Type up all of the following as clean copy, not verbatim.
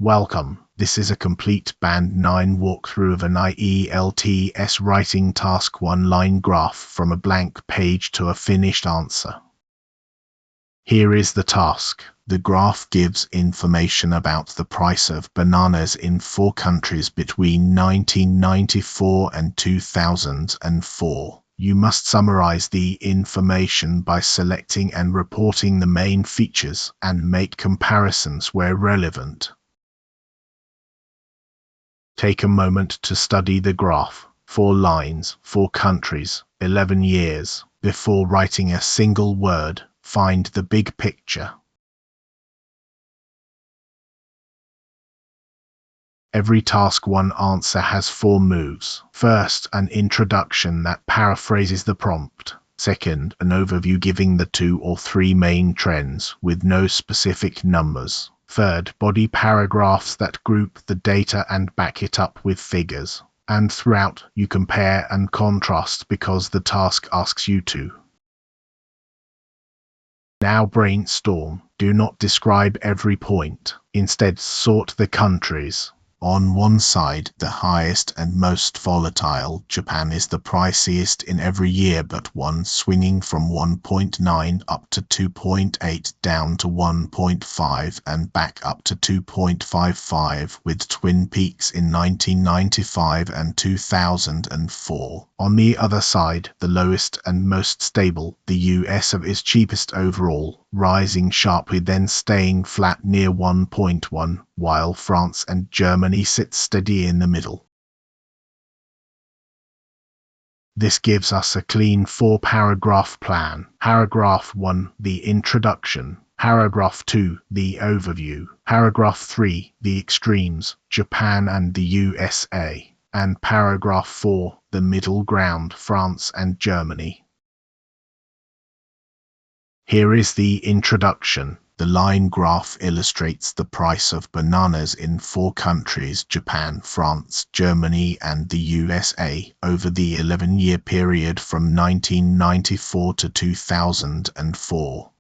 Welcome. This is a complete Band 9 walkthrough of an ielts writing task 1 line graph from a blank page to a finished answer. Here is the task. The graph gives information about the price of bananas in 4 countries between 1994 and 2004. You must summarize the information by selecting and reporting the main features and make comparisons where relevant. Take a moment to study the graph. 4 lines, 4 countries, 11 years. Before writing a single word, find the big picture. Every task 1 answer has 4 moves. First, an introduction that paraphrases the prompt. Second, an overview giving the 2 or 3 main trends with no specific numbers. Third, body paragraphs that group the data and back it up with figures. And throughout, you compare and contrast because the task asks you to. Now brainstorm. Do not describe every point. Instead, sort the countries. On one side, the highest and most volatile, Japan is the priciest in every year but one, swinging from 1.9 up to 2.8 down to 1.5 and back up to 2.55, with twin peaks in 1995 and 2004. On the other side, the lowest and most stable, the US is cheapest overall, rising sharply then staying flat near 1.1, while France and Germany sit steady in the middle. This gives us a clean 4-paragraph plan. Paragraph 1, the introduction. Paragraph 2, the overview. Paragraph 3, the extremes, Japan and the USA. And paragraph 4, the middle ground, France and Germany. Here is the introduction. The line graph illustrates the price of bananas in 4 countries, Japan, France, Germany and the USA, over the 11-year period from 1994 to 2004.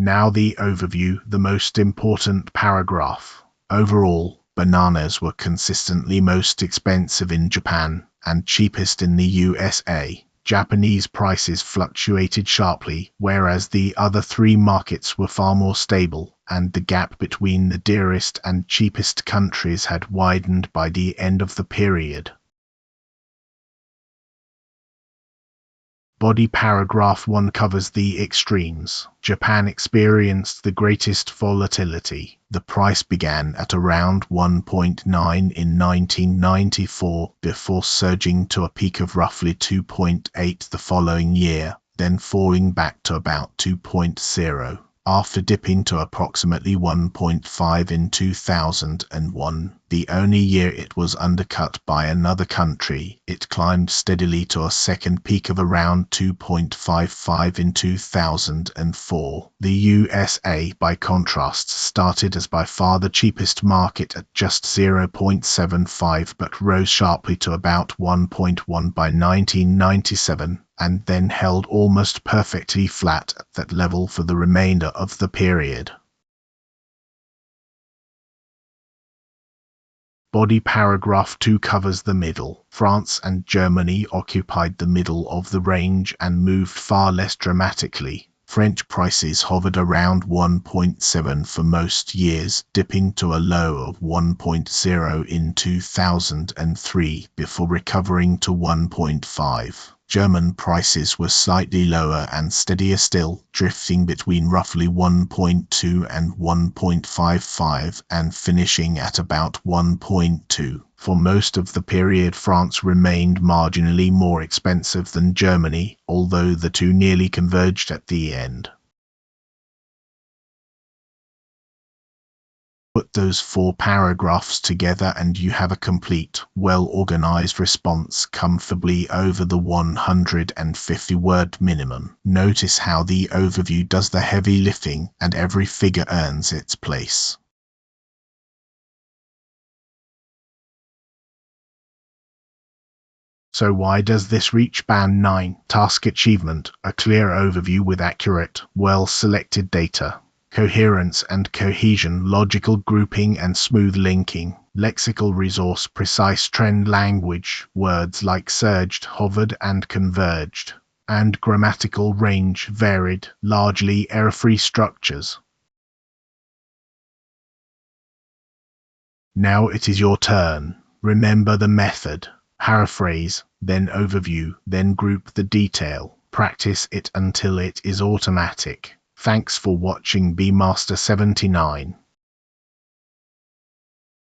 Now the overview, the most important paragraph. Overall, bananas were consistently most expensive in Japan and cheapest in the USA. Japanese prices fluctuated sharply, whereas the other 3 markets were far more stable, and the gap between the dearest and cheapest countries had widened by the end of the period. Body paragraph 1 covers the extremes. Japan experienced the greatest volatility. The price began at around 1.9 in 1994 before surging to a peak of roughly 2.8 the following year, then falling back to about 2.0. After dipping to approximately 1.5 in 2001, the only year it was undercut by another country, it climbed steadily to a second peak of around 2.55 in 2004. The USA, by contrast, started as by far the cheapest market at just 0.75 but rose sharply to about 1.1 by 1997. And then held almost perfectly flat at that level for the remainder of the period. Body paragraph 2 covers the middle. France and Germany occupied the middle of the range and moved far less dramatically. French prices hovered around 1.7 for most years, dipping to a low of 1.0 in 2003 before recovering to 1.5. German prices were slightly lower and steadier still, drifting between roughly 1.2 and 1.55 and finishing at about 1.2. For most of the period, France remained marginally more expensive than Germany, although the two nearly converged at the end. Put those 4 paragraphs together and you have a complete, well-organized response comfortably over the 150-word minimum. Notice how the overview does the heavy lifting and every figure earns its place. So why does this reach Band 9? Task achievement, a clear overview with accurate, well-selected data. coherence and cohesion, logical grouping and smooth linking, lexical resource, precise trend language, words like surged, hovered and converged, and grammatical range, varied, largely error-free structures. Now it is your turn. Remember the method. Paraphrase, then overview, then group the detail. Practice it until it is automatic. Thanks for watching Bmaster 79.